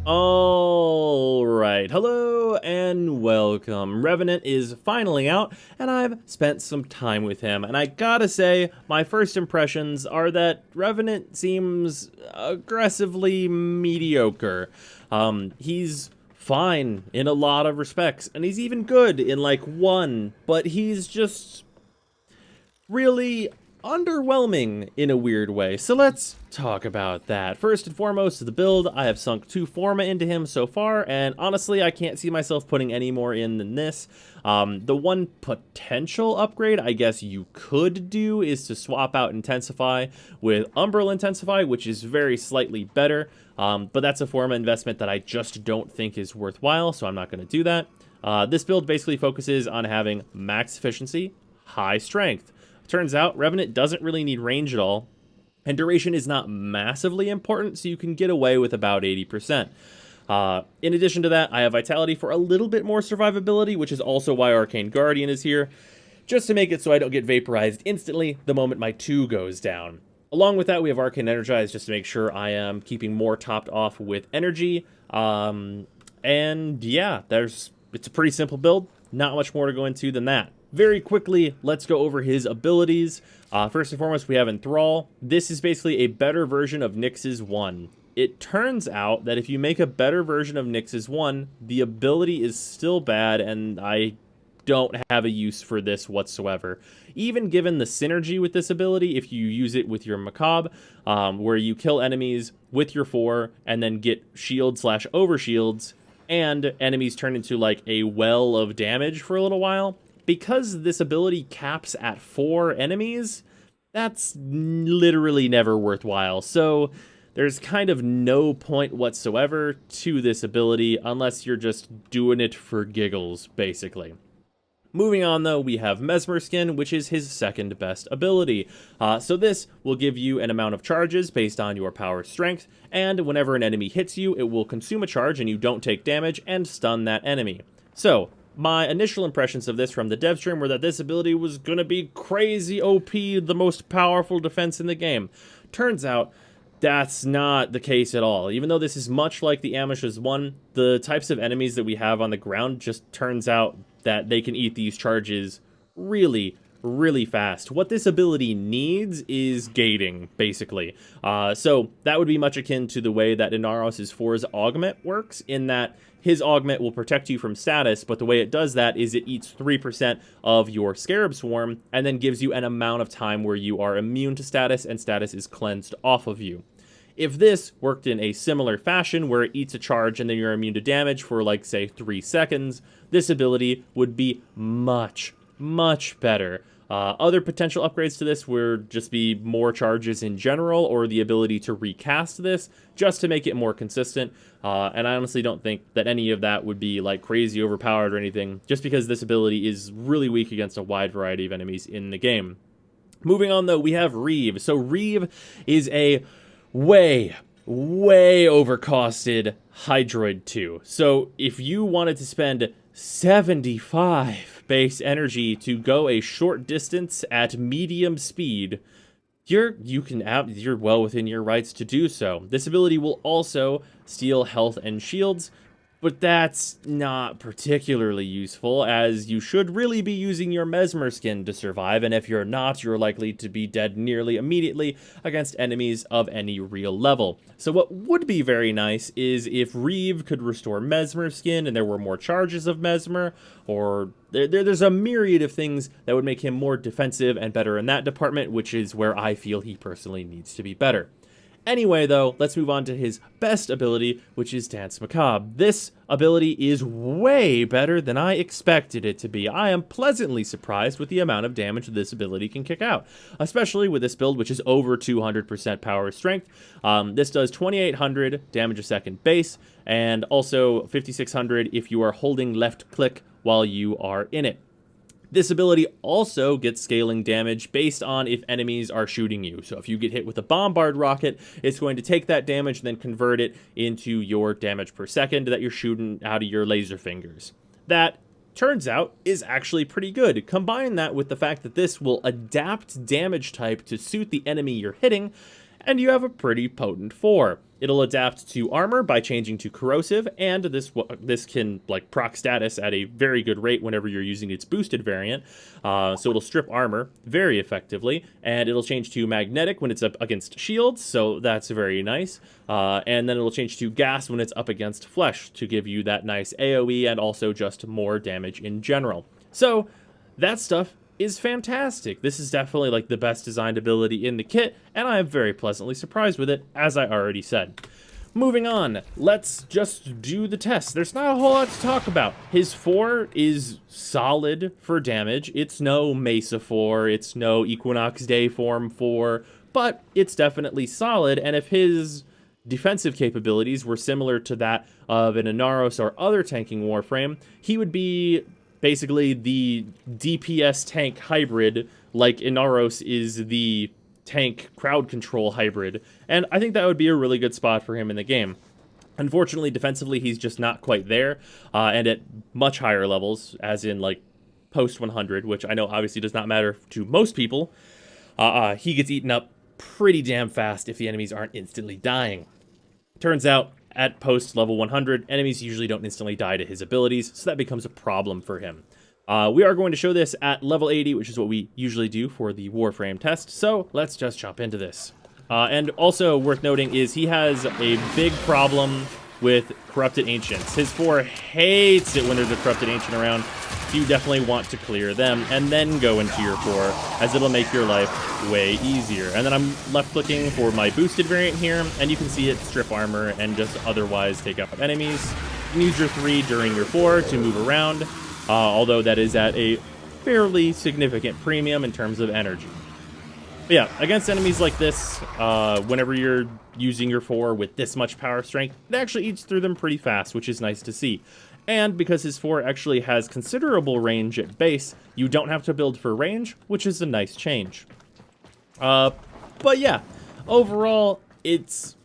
Alright, hello and welcome. Revenant is finally out, and I've spent some time with him, and I gotta say, my first impressions are that Revenant seems aggressively mediocre. He's fine in a lot of respects, and he's even good in like one, but he's just really underwhelming in a weird way. So let's talk about that. First and foremost, the build. I have sunk 2 Forma into him so far, and honestly, I can't see myself putting any more in than this. The one potential upgrade I guess you could do is to swap out Intensify with Umbral Intensify, which is very slightly better, but that's a Forma investment that I just don't think is worthwhile, so I'm not going to do that. This build basically focuses on having max efficiency, high strength. Turns out, Revenant doesn't really need range at all, and duration is not massively important, so you can get away with about 80%. In addition to that, I have Vitality for a little bit more survivability, which is also why Arcane Guardian is here, just to make it so I don't get vaporized instantly the moment my 2 goes down. Along with that, we have Arcane Energize just to make sure I am keeping more topped off with energy. And yeah, it's a pretty simple build, not much more to go into than that. Very quickly, let's go over his abilities. First and foremost, we have Enthrall. This is basically a better version of Nyx's 1. It turns out that if you make a better version of Nyx's 1, the ability is still bad, and I don't have a use for this whatsoever. Even given the synergy with this ability, if you use it with your Macabre, where you kill enemies with your 4 and then get shield/overshields, and enemies turn into like a well of damage for a little while. Because this ability caps at 4 enemies, that's literally never worthwhile. So there's kind of no point whatsoever to this ability unless you're just doing it for giggles, basically. Moving on, though, we have Mesmer Skin, which is his second best ability. So this will give you an amount of charges based on your power strength, and whenever an enemy hits you, it will consume a charge and you don't take damage and stun that enemy. So my initial impressions of this from the dev stream were that this ability was going to be crazy OP, the most powerful defense in the game. Turns out, that's not the case at all. Even though this is much like the Amish's 1, the types of enemies that we have on the ground just turns out that they can eat these charges really, really fast. What this ability needs is gating, basically. So that would be much akin to the way that Inaros' 4's augment works, in that his augment will protect you from status, but the way it does that is it eats 3% of your Scarab Swarm, and then gives you an amount of time where you are immune to status, and status is cleansed off of you. If this worked in a similar fashion, where it eats a charge and then you're immune to damage for, like, say, 3 seconds, this ability would be much, much better. Other potential upgrades to this would just be more charges in general, or the ability to recast this, just to make it more consistent. And I honestly don't think that any of that would be like crazy overpowered or anything, just because this ability is really weak against a wide variety of enemies in the game. Moving on, though, we have Reave. So Reave is a way overcosted Hydroid 2. So if you wanted to spend 75 base energy to go a short distance at medium speed, you're well within your rights to do so. This ability will also steal health and shields, but that's not particularly useful, as you should really be using your Mesmer Skin to survive, and if you're not, you're likely to be dead nearly immediately against enemies of any real level. So what would be very nice is if Reave could restore Mesmer Skin and there were more charges of Mesmer, or there's a myriad of things that would make him more defensive and better in that department, which is where I feel he personally needs to be better. Anyway, though, let's move on to his best ability, which is Danse Macabre. This ability is way better than I expected it to be. I am pleasantly surprised with the amount of damage this ability can kick out, especially with this build, which is over 200% power strength. This does 2800 damage a second base, and also 5600 if you are holding left click while you are in it. This ability also gets scaling damage based on if enemies are shooting you. So if you get hit with a bombard rocket, it's going to take that damage and then convert it into your damage per second that you're shooting out of your laser fingers. That, turns out, is actually pretty good. Combine that with the fact that this will adapt damage type to suit the enemy you're hitting, and you have a pretty potent 4. It'll adapt to armor by changing to corrosive, and this can like proc status at a very good rate whenever you're using its boosted variant. So it'll strip armor very effectively, and it'll change to magnetic when it's up against shields, so that's very nice. And then it'll change to gas when it's up against flesh to give you that nice AoE and also just more damage in general. So that stuff is fantastic. This is definitely like the best designed ability in the kit, and I am very pleasantly surprised with it, as I already said. Moving on, let's just do the test. There's not a whole lot to talk about. His 4 is solid for damage. It's no Mesa 4, it's no Equinox Day Form 4, but it's definitely solid, and if his defensive capabilities were similar to that of an Inaros or other tanking Warframe, he would be basically the DPS tank hybrid, like Inaros is the tank crowd control hybrid, and I think that would be a really good spot for him in the game. Unfortunately, defensively, he's just not quite there, and at much higher levels, as in like post 100, which I know obviously does not matter to most people, he gets eaten up pretty damn fast if the enemies aren't instantly dying. Turns out, at post level 100, enemies usually don't instantly die to his abilities, so that becomes a problem for him. We are going to show this at level 80, which is what we usually do for the Warframe test, so let's just jump into this. And also worth noting is he has a big problem with Corrupted Ancients. His 4 hates it when there's a Corrupted Ancient around, so you definitely want to clear them and then go into your 4, as it'll make your life way easier. And then I'm left-clicking for my boosted variant here, and you can see it strip armor and just otherwise take out enemies. You can use your 3 during your 4 to move around, although that is at a fairly significant premium in terms of energy. But yeah, against enemies like this, whenever you're using your 4 with this much power strength, it actually eats through them pretty fast, which is nice to see. And because his 4 actually has considerable range at base, you don't have to build for range, which is a nice change. But yeah, overall, if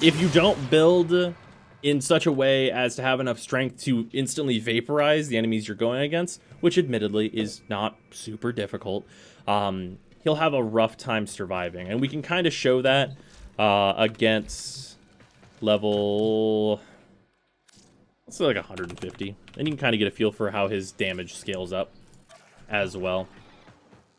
you don't build in such a way as to have enough strength to instantly vaporize the enemies you're going against, which admittedly is not super difficult, he'll have a rough time surviving. And we can kind of show that against level, let's say like 150. And you can kind of get a feel for how his damage scales up as well.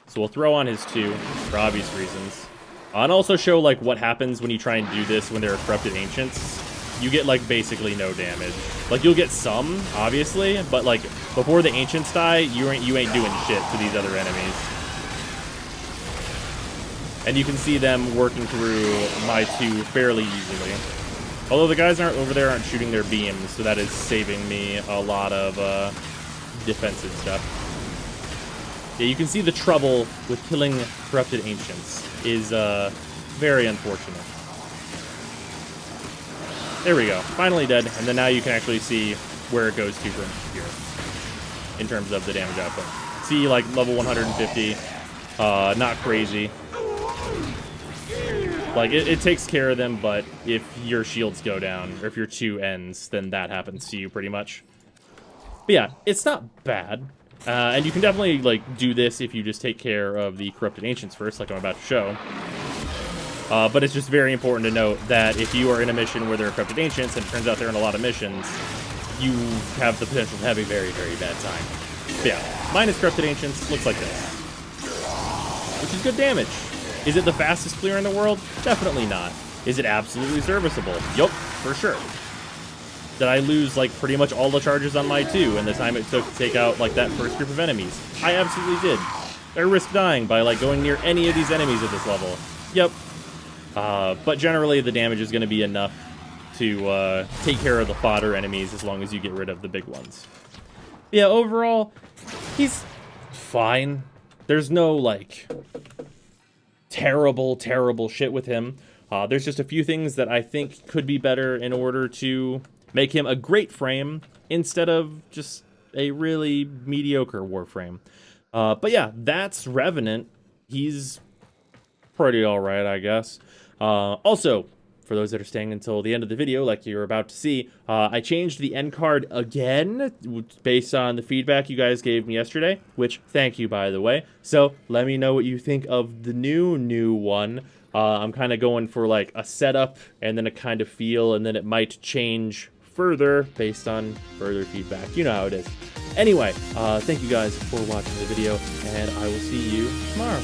So we'll throw on his 2 for obvious reasons. And also show like what happens when you try and do this when there are Corrupted Ancients. You get like basically no damage. Like you'll get some, obviously, but like before the Ancients die, you ain't doing shit to these other enemies. And you can see them working through my 2 fairly easily. Although the guys over there aren't shooting their beams, so that is saving me a lot of defensive stuff. Yeah, you can see the trouble with killing Corrupted Ancients is very unfortunate. There we go. Finally dead, and then now you can actually see where it goes to from here in terms of the damage output. See, like, level 150, not crazy. Like, it takes care of them, but if your shields go down, or if your 2 ends, then that happens to you pretty much. But yeah, it's not bad. And you can definitely, like, do this if you just take care of the Corrupted Ancients first, like I'm about to show. But it's just very important to note that if you are in a mission where there are Corrupted Ancients, and it turns out they're in a lot of missions, you have the potential to have a very, very bad time. But yeah, minus Corrupted Ancients, looks like this. Which is good damage. Is it the fastest clear in the world? Definitely not. Is it absolutely serviceable? Yup, for sure. Did I lose, like, pretty much all the charges on my 2 in the time it took to take out, like, that first group of enemies? I absolutely did. I risked dying by, like, going near any of these enemies at this level. Yep. But generally, the damage is going to be enough to take care of the fodder enemies as long as you get rid of the big ones. Yeah, overall, he's fine. There's no, like, terrible, terrible shit with him. There's just a few things that I think could be better in order to make him a great frame instead of just a really mediocre Warframe. But yeah, that's Revenant. He's pretty alright, I guess. Also, for those that are staying until the end of the video, like you're about to see, I changed the end card again, based on the feedback you guys gave me yesterday, which, thank you, by the way. So, let me know what you think of the new one. I'm kind of going for like a setup and then a kind of feel, and then it might change further based on further feedback. You know how it is. Anyway, thank you guys for watching the video, and I will see you tomorrow.